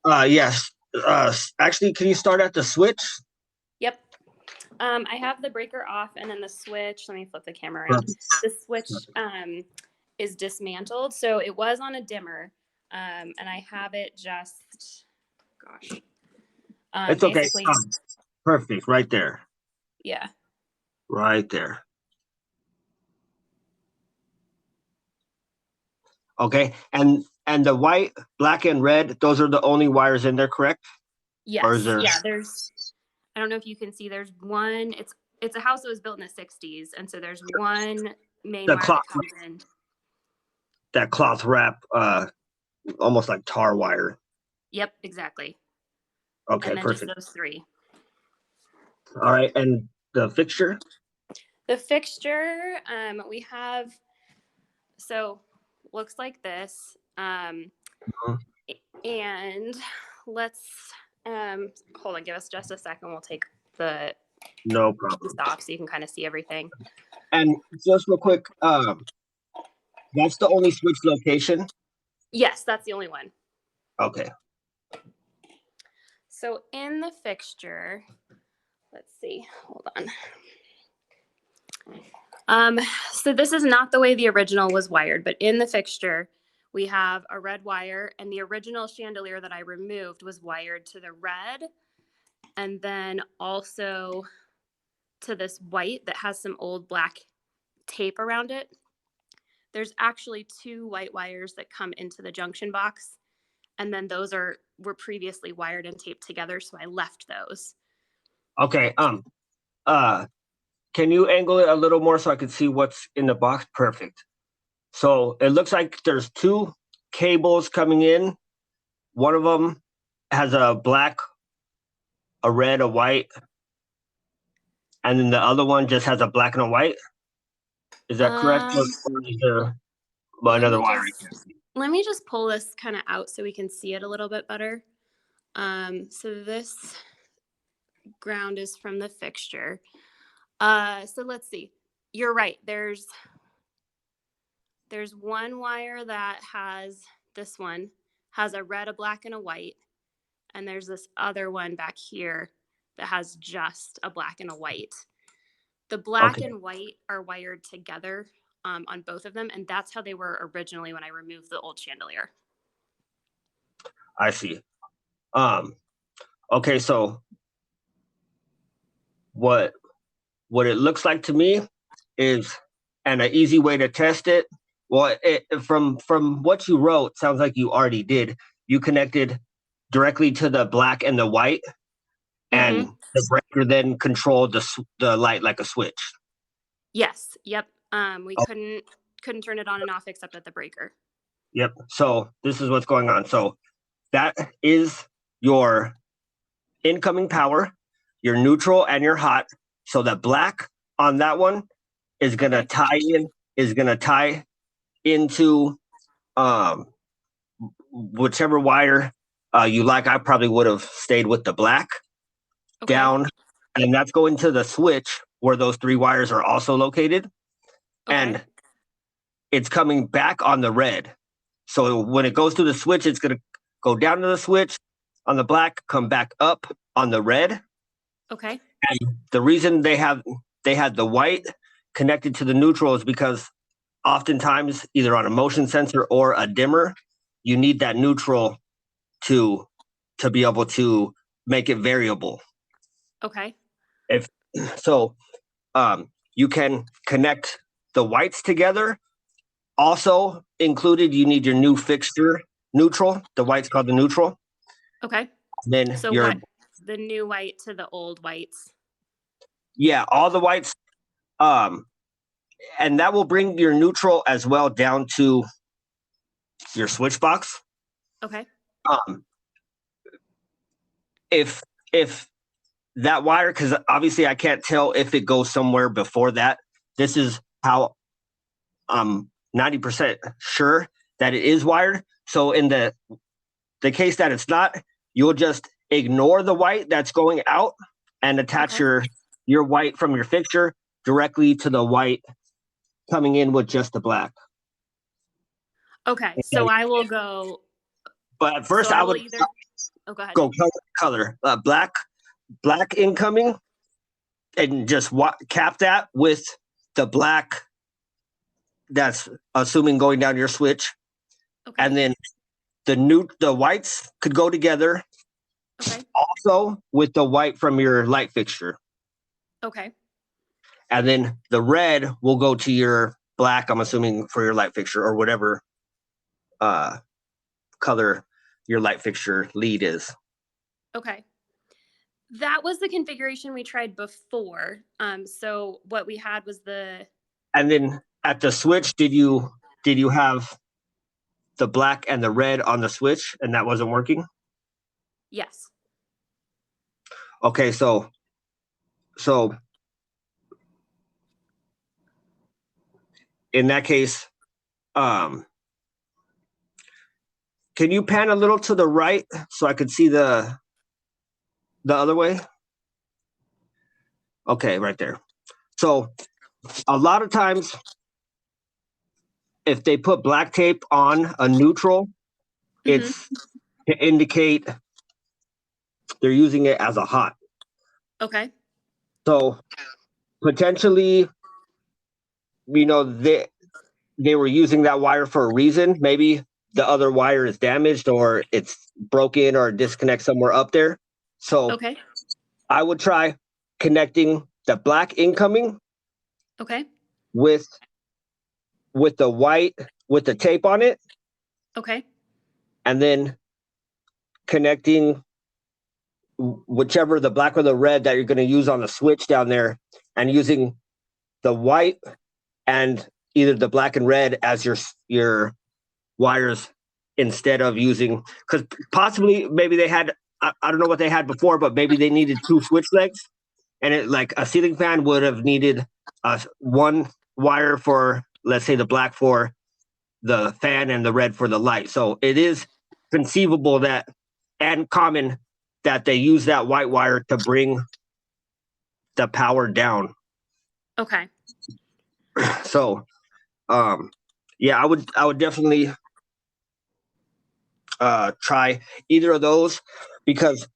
Yes. Actually, can you start at the switch? Yep. I have the breaker off and then the switch. Let me flip the camera around. Perfect. The switch is dismantled. So it was on a dimmer. And I have it just, gosh. It's okay. Basically, Perfect. Right there. yeah. Right there. Okay. And the white, black, and red, those are the only wires in there, correct? Yes. Or is there... Yeah, I don't know if you can see, there's one, it's a house that was built in the 60s. And so there's one main wire that comes in. That cloth wrap, almost like tar wire. Yep, exactly. Okay, and then perfect. Just those three. All right, and the fixture? The fixture, we have, so looks like this. And let's, hold on, give us just a second. We'll take the no problem off so you can kind of see everything. And just real quick, that's the only switch location? Yes, that's the only one. Okay. So in the fixture, let's see, hold on. So this is not the way the original was wired, but in the fixture, we have a red wire, and the original chandelier that I removed was wired to the red, and then also to this white that has some old black tape around it. There's actually two white wires that come into the junction box, and then those were previously wired and taped together, so I left those. Okay. Can you angle it a little more so I can see what's in the box? Perfect. So it looks like there's two cables coming in. One of them has a black, a red, a white, and then the other one just has a black and a white. Is that correct? Or is there another wire? Let me just pull this kind of out so we can see it a little bit better. So this ground is from the fixture. So let's see. You're right. There's one wire that has, this one has a red, a black, and a white. And there's this other one back here that has just a black and a white. The black and white are wired together on both of them, and that's how they were originally when I removed the old chandelier. I see. Okay, so what it looks like to me is, and an easy way to test it, well, from what you wrote, sounds like you already did. You connected directly to the black and the white, and the breaker then controlled the light like a switch. Yes. Yep. We couldn't turn it on and off except at the breaker. Yep. So this is what's going on. So that is your incoming power, your neutral, and your hot. So the black on that one is gonna tie into whichever wire you like. I probably would have stayed with the black down, and that's going to the switch where those three wires are also located. And it's coming back on the red. So when it goes to the switch, it's gonna go down to the switch on the black, come back up on the red. Okay. And the reason they had the white connected to the neutral is because oftentimes, either on a motion sensor or a dimmer, you need that neutral to be able to make it variable. Okay. If so, you can connect the whites together. Also included, you need your new fixture neutral. The white's called the neutral. Okay. Then so the new white to the old whites. Yeah, all the whites. And that will bring your neutral as well down to your switch box. Okay. If that wire, because obviously I can't tell if it goes somewhere before that. This is how I'm 90% sure that it is wired. So in the case that it's not, you'll just ignore the white that's going out and attach your white from your fixture directly to the white coming in with just the black. Okay, so I will go. But at first, I would. Oh, go ahead. go color. Black incoming, and just cap that with the black that's assuming going down your switch, Okay. and then the whites could go together Okay. also with the white from your light fixture, Okay. and then the red will go to your black. I'm assuming for your light fixture or whatever uh, color your light fixture lead is. Okay. That was the configuration we tried before. So what we had was And then at the switch, did you have the black and the red on the switch, and that wasn't working? yes. Okay, so in that case, um, can you pan a little to the right so I could see the other way? Okay, right there. So a lot of times, if they put black tape on a neutral, Mm-hmm. it's to indicate they're using it as a hot. Okay. So potentially, they were using that wire for a reason. Maybe the other wire is damaged or it's broken or disconnect somewhere up there. So Okay. I would try connecting the black incoming Okay. with the white with the tape on it, Okay. and then connecting whichever the black or the red that you're going to use on the switch down there, and using the white and either the black and red as your wires instead of using, because possibly maybe they had, I don't know what they had before, but maybe they needed two switch legs, and it like a ceiling fan would have needed one wire for, let's say, the black for the fan and the red for the light. So it is conceivable that and common that they use that white wire to bring the power down. Okay. So yeah, I would definitely try either of those, because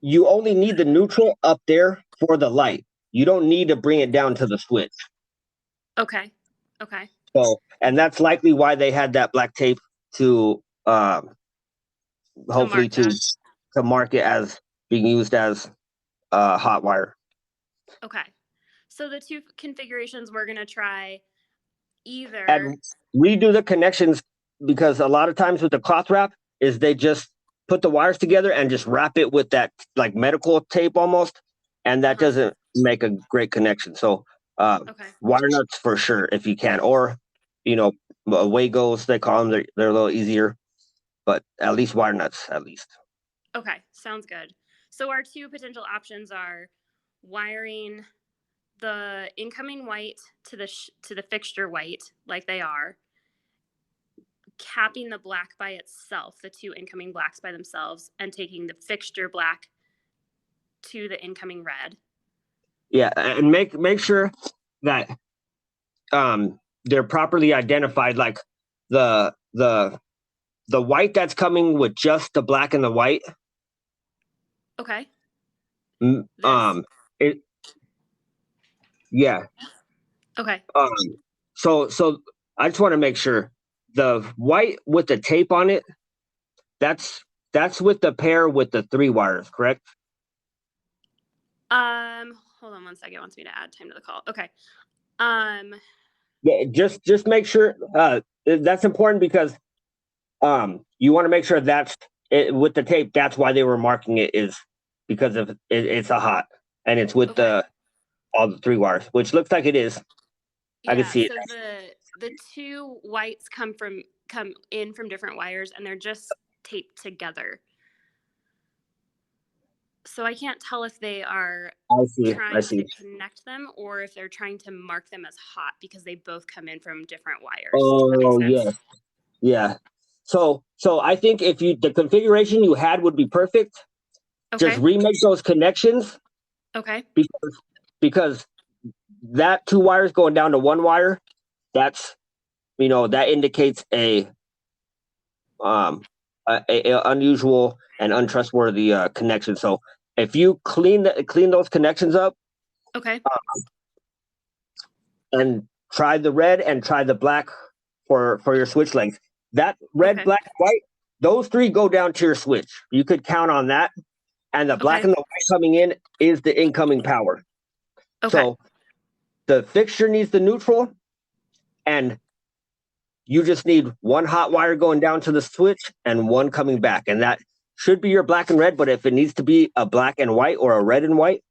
you only need the neutral up there for the light. You don't need to bring it down to the switch. Okay. Okay. So, and that's likely why they had that black tape to To hopefully mark that. to mark it as being used as hot wire. Okay. So the two configurations we're going to try either. And redo the connections, because a lot of times with the cloth wrap is they just put the wires together and just wrap it with that like medical tape almost, and that Uh-huh. doesn't make a great connection. So Okay. wire nuts for sure if you can, or you know Wagos they call them. They're a little easier, but at least wire nuts at least. Okay. Sounds good. So our two potential options are wiring the incoming white to the fixture white like they are, capping the black by itself, the two incoming blacks by themselves, and taking the fixture black to the incoming red. Yeah, and make sure that they're properly identified, like the the the white that's coming with just the black and the white. Okay. mm, This. it Yeah. Okay. um so I just want to make sure the white with the tape on it, that's with the pair with the three wires, correct? Hold on one second. It wants me to add time to the call. Okay. Um, Yeah, just make sure that's important, because you want to make sure that's it, with the tape. That's why they were marking it, is because of it's a hot, and it's with okay. the all the three wires, which looks like it is. I can Yeah. see it. So the two whites come in from different wires, and they're just taped together. So I can't tell if they are I see. I trying see. to connect them or if they're trying to mark them as hot because they both come in from different wires. Does that make Oh sense? yes, yeah. So I think if you the configuration you had would be perfect. Just Okay. remake those connections, Okay. because that two wires going down to one wire, that's that indicates a a unusual and untrustworthy connection. So if you clean those connections up Okay. and try the red and try the black for your switch length, that red, Okay. black, white, those three go down to your switch. You could count on that. And the black Okay. and the white coming in is the incoming power. Okay. So the fixture needs the neutral, and you just need one hot wire going down to the switch and one coming back. And that should be your black and red. But if it needs to be a black and white or a red and white,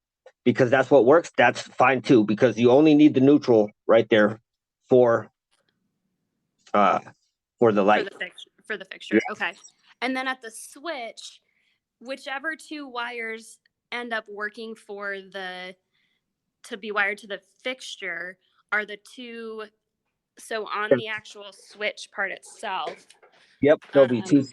because that's what works, that's fine too, because you only need the neutral right there for the light. For the fixture. Okay. And then at the switch, whichever two wires end up working to be wired to the fixture are the two. So on the actual switch part itself, Yep, there'll be two.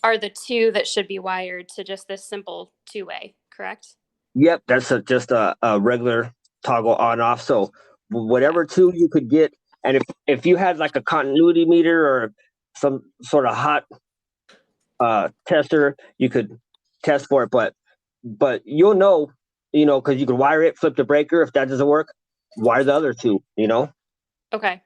Are the two that should be wired to just this simple two-way, correct? Yep, that's just a regular toggle on off. So whatever two you could get, and if you had like a continuity meter or some sort of hot tester, you could test for it. But you'll know, because you can wire it, flip the breaker. If that doesn't work, wire the other two. Okay,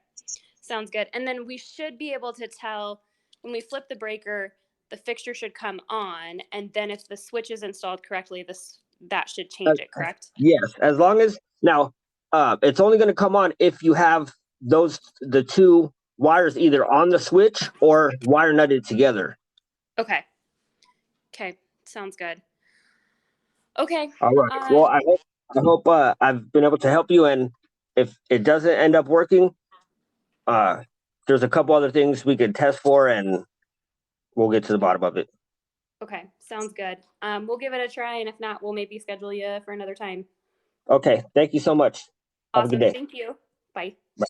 sounds good. And then we should be able to tell when we flip the breaker, the fixture should come on, and then if the switch is installed correctly, that should change it, correct? Yes, as long as now it's only going to come on if you have the two wires either on the switch or wire nutted together. Okay. Okay, sounds good. Okay. All right. Well, I hope I've been able to help you, and if it doesn't end up working, there's a couple other things we could test for, and we'll get to the bottom of it. Okay, sounds good. We'll give it a try, and if not, we'll maybe schedule you for another time. Okay. Thank you so much. Have a good Awesome. day. Thank you. Bye. Bye.